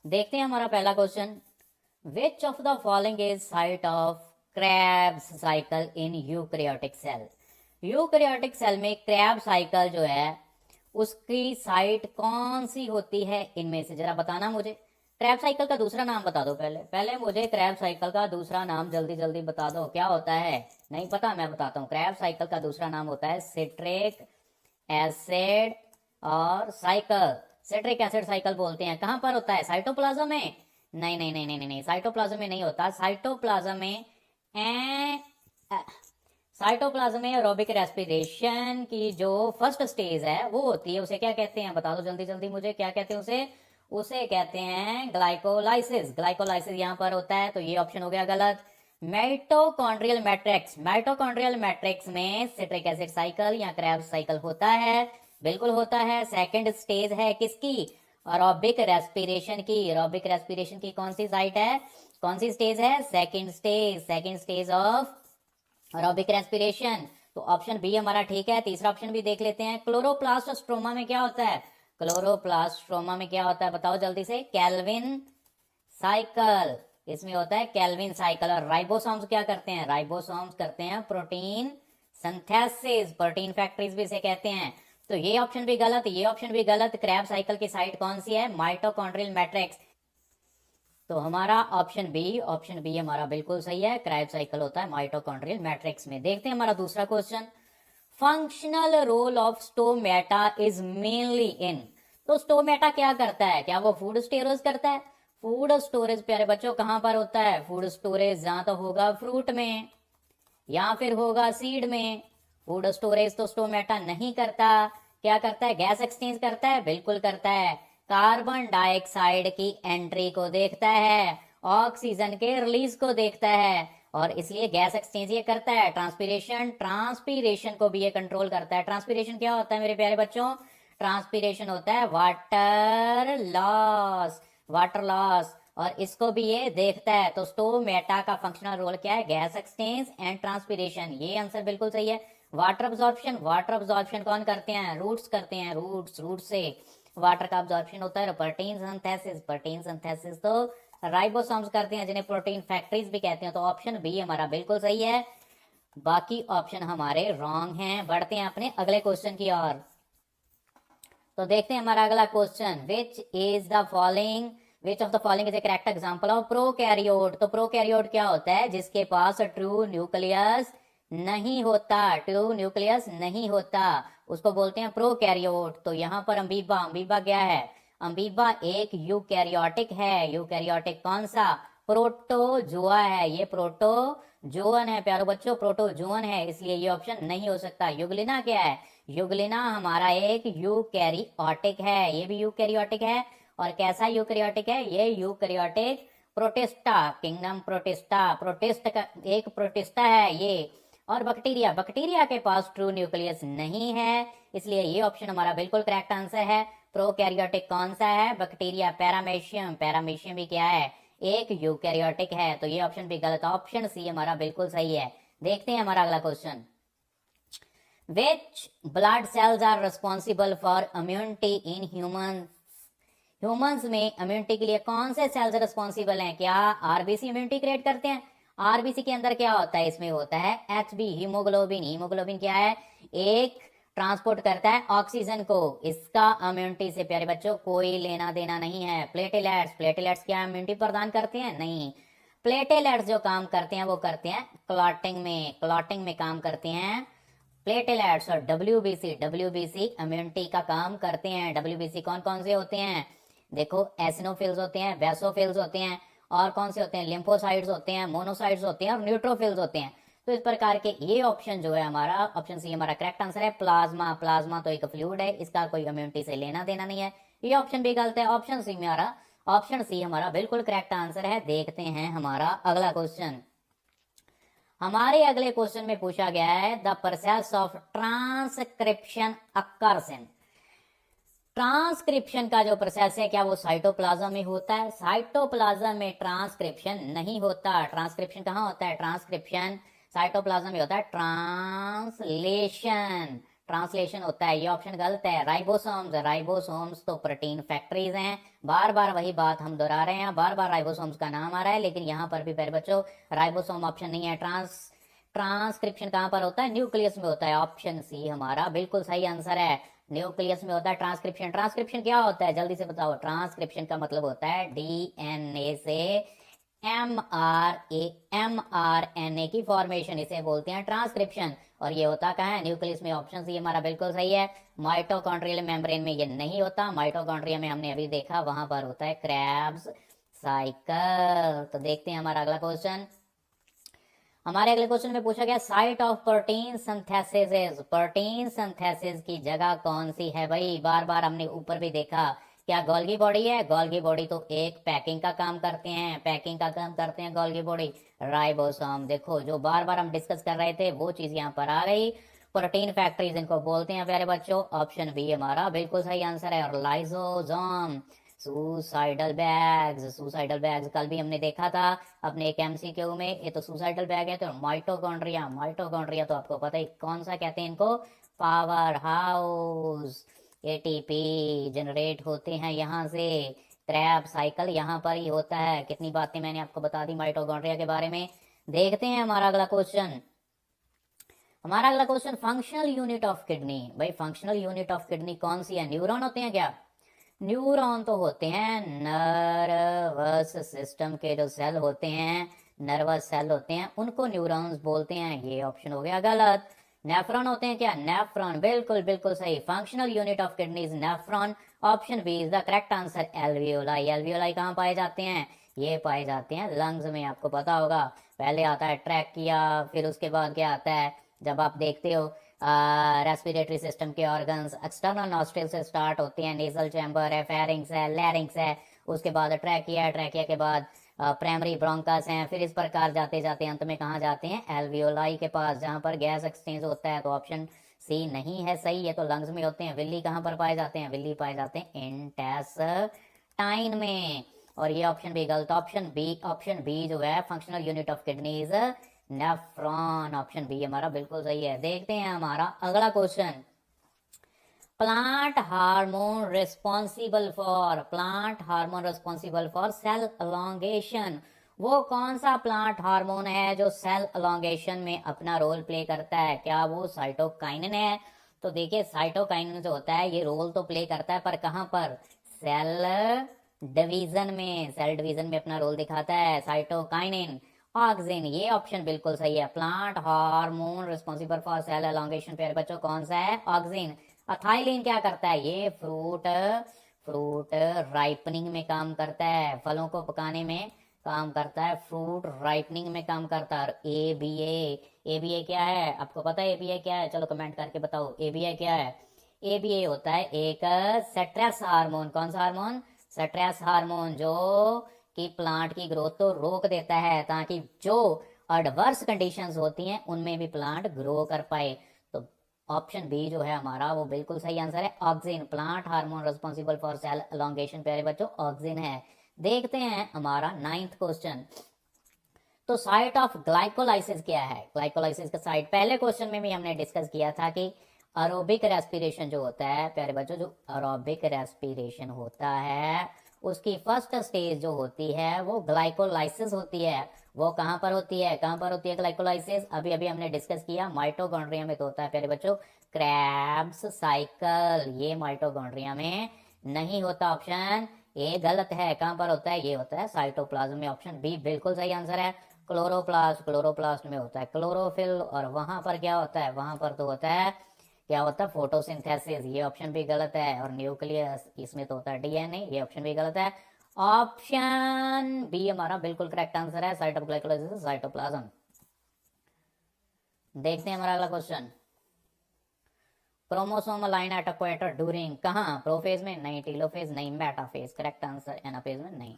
देखते हैं हमारा पहला question. Which of the following is site of Krebs cycle in eukaryotic cell. Eukaryotic cell में क्रैब साइकिल जो है उसकी साइट कौन सी होती है इनमें से, जरा बताना मुझे। क्रैब साइकिल का दूसरा नाम बता दो। पहले पहले मुझे क्रैब साइकिल का दूसरा नाम जल्दी जल्दी बता दो, क्या होता है। नहीं पता, मैं बताता हूँ। क्रैब साइकिल का दूसरा नाम होता है सिट्रिक एसिड और साइकिल। सिट्रिक एसिड साइकिल बोलते हैं। कहां पर होता है? साइटोप्लाज्म में? नहीं नहीं नहीं नहीं नहीं, साइटोप्लाज्म में नहीं होता। साइटोप्लाज्म में साइटोप्लाज्म में एरोबिक रेस्पिरेशन की जो फर्स्ट स्टेज है वो होती है, उसे क्या कहते हैं बता दो जल्दी जल्दी मुझे, क्या कहते हैं उसे? उसे कहते हैं ग्लाइकोलाइसिस। ग्लाइकोलाइसिस यहाँ पर होता है, तो ये ऑप्शन हो गया गलत। माइटोकॉन्ड्रियल मैट्रिक्स, माइटोकॉन्ड्रियल मैट्रिक्स में सिट्रिक एसिड साइकिल या क्रैब्स साइकिल होता है, बिल्कुल होता है। सेकंड स्टेज है किसकी? एरोबिक रेस्पिरेशन की। एरोबिक रेस्पिरेशन की कौन सी साइट है, कौन सी स्टेज है? Second stage, second stage of aerobic respiration. तो ऑप्शन बी हमारा ठीक है। तीसरा ऑप्शन भी देख लेते हैं। क्लोरोप्लास्ट स्ट्रोमा में क्या होता है? क्लोरोप्लास्ट स्ट्रोमा में क्या होता है बताओ जल्दी से? केल्विन साइकिल, इसमें होता है केल्विन साइकिल। और राइबोसोम्स क्या करते हैं? राइबोसोम्स करते हैं प्रोटीन सिंथेसिस, प्रोटीन फैक्ट्रीज भी इसे कहते हैं। तो ये ऑप्शन भी गलत, ये ऑप्शन भी गलत। क्रैब साइकिल की साइट कौन सी है? Mitochondrial matrix. तो हमारा ऑप्शन बी हमारा बिल्कुल सही है। क्रैब साइकिल होता है माइटोकॉन्ड्रियल मैट्रिक्स में। देखते हैं हमारा दूसरा question. Functional role of stomata is mainly in. तो स्टोमेटा क्या करता है? क्या वो फूड स्टोरेज करता है? फूड स्टोरेज प्यारे बच्चों कहां पर होता है? फूड स्टोरेज या तो होगा फ्रूट में या फिर होगा सीड में। फूड स्टोरेज तो स्टोमेटा नहीं करता। क्या करता है? गैस एक्सचेंज करता है, बिल्कुल करता है। कार्बन डाइऑक्साइड की एंट्री को देखता है, ऑक्सीजन के रिलीज को देखता है, और इसलिए गैस एक्सचेंज ये करता है। ट्रांसपीरेशन, ट्रांसपीरेशन को भी ये कंट्रोल करता है। ट्रांसपीरेशन क्या होता है मेरे प्यारे बच्चों? ट्रांसपीरेशन होता है वाटर लॉस, वाटर लॉस, और इसको भी ये देखता है। तो स्टोमेटा का फंक्शनल रोल क्या है? Gas exchange and transpiration. ये आंसर बिल्कुल सही है। वाटर अब्जॉर्प्शन, वाटर अब्जॉर्प्शन कौन करते हैं? रूट्स करते हैं। रूट्स, रूट से वाटर का अब्जॉर्प्शन होता है। प्रोटीन सिंथेसिस, प्रोटीन सिंथेसिस तो राइबोसोम्स करते हैं, जिन्हें प्रोटीन फैक्ट्रीज भी कहते हैं। तो ऑप्शन बी हमारा बिल्कुल सही है। बाकी ऑप्शन हमारे रॉन्ग हैं। बढ़ते हैं अपने अगले क्वेश्चन की ओर। तो देखते हैं हमारा अगला question. Which of the following is A correct example of prokaryote. तो प्रोकैरियोट क्या होता है? जिसके पास ट्रू न्यूक्लियस नहीं होता, ट्रू न्यूक्लियस नहीं होता, उसको बोलते हैं प्रोकैरियोट। तो यहाँ पर अमीबा, अमीबा क्या है? अमीबा एक यूकैरियोटिक है। यूकैरियोटिक कौन सा? प्रोटोजोआ है। ये प्रोटोजोअन है प्यारो बच्चों, प्रोटोजोअन है, इसलिए ये ऑप्शन नहीं हो सकता। युगलिना क्या है? युगलिना हमारा एक यूकैरियोटिक है, ये भी यूकैरियोटिक है। और कैसा यूकैरियोटिक है? ये eukaryotic protista, kingdom protista, protist का एक प्रोटिस्टा है ये। और बैक्टीरिया, बैक्टीरिया के पास ट्रू न्यूक्लियस नहीं है, इसलिए ये ऑप्शन हमारा बिल्कुल करेक्ट आंसर है। प्रोकैरियोटिक कौन सा है? Bacteria, paramecium. पैरामीशियम भी क्या है? एक यूकैरियोटिक है। तो ये ऑप्शन भी गलत, ऑप्शन सी हमारा बिल्कुल सही है। देखते हैं हमारा अगला question. Which blood cells are responsible for immunity in humans? Humans में इम्यूनिटी के लिए कौन से सेल्स रिस्पॉन्सिबल हैं? क्या आरबीसी इम्यूनिटी क्रिएट करते हैं? आरबीसी के अंदर क्या होता है? इसमें होता है एचबी, हीमोग्लोबिन। हीमोग्लोबिन क्या है? एक ट्रांसपोर्ट करता है ऑक्सीजन को। इसका इम्यूनिटी से प्यारे बच्चों कोई लेना देना नहीं है। प्लेटेलेट्स, प्लेटेलेट्स क्या इम्यूनिटी प्रदान करते हैं? नहीं। प्लेटेलेट्स जो काम करते हैं वो करते हैं क्लॉटिंग में, क्लॉटिंग में काम करते हैं प्लेटेलेट्स। और डब्ल्यूबीसी, डब्ल्यूबीसी इम्यूनिटी का काम करते हैं। डब्ल्यूबीसी कौन कौन से होते हैं? देखो, एसिनोफिल्स होते हैं, बेसोफिल्स होते हैं, और कौन से होते हैं? लिम्फोसाइट्स होते हैं, मोनोसाइट्स होते हैं, और न्यूट्रोफिल्स होते हैं। तो इस प्रकार के ये ऑप्शन जो है हमारा, ऑप्शन सी हमारा करेक्ट आंसर है। प्लाज्मा, प्लाज्मा तो एक फ्लूइड है, इसका कोई इम्यूनिटी से लेना देना नहीं है। ये ऑप्शन भी गलत है। ऑप्शन सी हमारा, ऑप्शन सी हमारा बिल्कुल करेक्ट आंसर है। देखते हैं हमारा अगला क्वेश्चन। हमारे अगले क्वेश्चन में पूछा गया है the process of transcription occurs in. Transcription का जो प्रोसेस है क्या वो साइटोप्लाज्म में होता है? साइटोप्लाज्म में ट्रांसक्रिप्शन नहीं होता। ट्रांसक्रिप्शन कहाँ होता है? ट्रांसक्रिप्शन साइटोप्लाज्म में होता है। ट्रांसलेशन, ट्रांसलेशन होता है, ये ऑप्शन गलत है। राइबोसोम्स, राइबोसोम्स तो प्रोटीन फैक्ट्रीज हैं, बार बार वही बात हम दोहरा रहे हैं, बार बार राइबोसोम्स का नाम आ रहा है, लेकिन यहाँ पर भी प्यारे बच्चों राइबोसोम ऑप्शन नहीं है। ट्रांसक्रिप्शन कहाँ पर होता है? न्यूक्लियस में होता है। ऑप्शन सी हमारा बिल्कुल सही आंसर है, न्यूक्लियस में होता है ट्रांसक्रिप्शन। ट्रांसक्रिप्शन क्या होता है, जल्दी से बताओ। ट्रांसक्रिप्शन का मतलब होता है डीएनए से एमआरएनए की फॉर्मेशन, इसे बोलते हैं ट्रांसक्रिप्शन। और ये होता कहाँ है? न्यूक्लियस में। ऑप्शन सी हमारा बिल्कुल सही है। माइटोकॉन्ड्रियल मेम्ब्रेन में ये नहीं होता, माइटोकॉन्ड्रिया में हमने अभी देखा वहां पर होता है क्रेब्स साइकिल। तो देखते हैं हमारा अगला क्वेश्चन। हमारे अगले क्वेश्चन में पूछा गया site of protein synthesis, protein synthesis की जगह कौन सी है भाई? बार बार हमने ऊपर भी देखा, क्या गोल्गी बॉडी है? गोल्गी बॉडी तो एक पैकिंग का काम करते हैं, पैकिंग का काम करते हैं गोल्गी बॉडी। राइबोसोम, देखो जो बार बार हम डिस्कस कर रहे थे वो चीज यहाँ पर आ गई। प्रोटीन फैक्ट्रीज इनको बोलते हैं प्यारे बच्चों। ऑप्शन बी हमारा बिल्कुल सही आंसर है। और lysosome, suicidal bags, suicidal bags कल भी हमने देखा था अपने एक एमसीक्यू में, ये तो सुसाइडल बैग है। तो माइटोकॉन्ड्रिया, माइटोकॉन्ड्रिया तो आपको पता है कौन सा कहते हैं इनको? Power house. एटीपी जनरेट होते हैं यहाँ से, क्रैब साइकिल यहाँ पर ही होता है। कितनी बातें मैंने आपको बता दी माइटोकॉन्ड्रिया के बारे में। देखते हैं हमारा अगला क्वेश्चन। हमारा अगला question, functional unit of kidney. भाई फंक्शनल यूनिट ऑफ किडनी कौन सी है? न्यूरॉन होते हैं क्या? न्यूरॉन तो होते हैं नर्वस सिस्टम के जो सेल होते हैं, नर्वस सेल होते हैं, उनको न्यूरॉन्स बोलते हैं। ये ऑप्शन हो गया गलत। नेफ्रॉन होते हैं क्या? नेफ्रॉन, बिल्कुल बिल्कुल सही। Functional unit of kidney is nephron. Option B is the correct answer. Alveoli, alveoli कहाँ पाए जाते हैं? ये पाए जाते हैं लंग्स में, आपको पता होगा। पहले आता है ट्रैकिया, फिर उसके बाद क्या आता है? जब आप देखते हो रेस्पिरेटरी सिस्टम के ऑर्गन्स एक्सटर्नल नॉस्ट्रिल से स्टार्ट होते हैं, नेजल चैम्बर है, फेरिंग्स है, लैरिंग्स है, उसके बाद ट्रैकिया है, ट्रैकिया के बाद प्राइमरी ब्रोंकस हैं, फिर इस प्रकार जाते जाते अंत में कहाँ जाते हैं? एल्वियोलाई के पास, जहाँ पर गैस एक्सचेंज होता है। तो ऑप्शन सी नहीं है सही, ये तो लंग्स में होते हैं। विल्ली कहाँ पर पाए जाते हैं? विल्ली पाए जाते हैं इंटेस्टाइन में। और ये ऑप्शन भी गलत। ऑप्शन बी जो है functional unit of kidney is nephron. Option B हमारा बिल्कुल सही है। देखते हैं हमारा अगला question. Plant hormone responsible for cell elongation, वो कौन सा प्लांट हार्मोन है जो सेल अलोंगेशन में अपना रोल प्ले करता है? क्या वो साइटोकाइनिन है? तो देखिए साइटोकाइनिन जो होता है ये रोल तो प्ले करता है, पर कहां पर? सेल डिवीजन में, सेल डिवीजन में अपना रोल दिखाता है साइटोकाइनिन। ऑक्सिन, ये ऑप्शन बिल्कुल सही है। Plant hormone responsible for cell elongation प्यारे बच्चों कौन सा है? ऑक्सिन। अथाइलिन क्या करता है? ये फ्रूट राइपनिंग में काम करता है, फलों को पकाने में काम करता है, फ्रूट राइपनिंग में काम करता है। और एबीए क्या है? आपको पता है एबीए क्या है? चलो कमेंट करके बताओ एबीए क्या है। एबीए होता है एक स्ट्रेस हार्मोन। कौन सा हार्मोन? स्ट्रेस हार्मोन, जो कि प्लांट की ग्रोथ को रोक देता है, ताकि जो एडवर्स कंडीशंस होती हैं उनमें भी प्लांट ग्रो कर पाए। तो ऑप्शन बी जो है हमारा वो बिल्कुल सही आंसर है, auxin. Plant hormone responsible for cell elongation प्यारे बच्चों ऑक्सिन है। देखते हैं हमारा 9th क्वेश्चन। तो साइट ऑफ ग्लाइकोलाइसिस क्या है? ग्लाइकोलाइसिस का साइट पहले क्वेश्चन में भी हमने डिस्कस किया था कि एरोबिक रेस्पिरेशन जो होता है प्यारे बच्चों, जो एरोबिक रेस्पिरेशन होता है उसकी फर्स्ट स्टेज जो होती है वो ग्लाइकोलाइसिस होती है। वो कहां पर होती है? कहां पर होती है ग्लाइकोलाइसिस? अभी अभी हमने डिस्कस किया माइटोकॉन्ड्रिया में तो होता है प्यारे बच्चों क्रेब्स साइकिल। ये माइटोकॉन्ड्रिया में नहीं होता, ऑप्शन ए गलत है। कहां पर होता है? ये होता है साइटोप्लाज्म में। ऑप्शन बी बिल्कुल सही आंसर है। क्लोरोप्लास्ट में होता है क्लोरोफिल। और वहां पर क्या होता है? वहां पर तो होता है क्या होता है? फोटोसिंथेसिस। ये ऑप्शन भी गलत है। और न्यूक्लियस, इसमें तो होता है डीएनए। ये ऑप्शन भी गलत है। ऑप्शन बी हमारा बिल्कुल करेक्ट आंसर है, साइट ऑफ ग्लाइकोलाइसिस साइटोप्लाज्म। देखते हैं हमारा अगला question. Chromosome line at equator during, कहां? प्रोफेज में नहीं, टेलोफेज नहीं, मेटाफेज। करेक्ट आंसर एनाफेज में नहीं।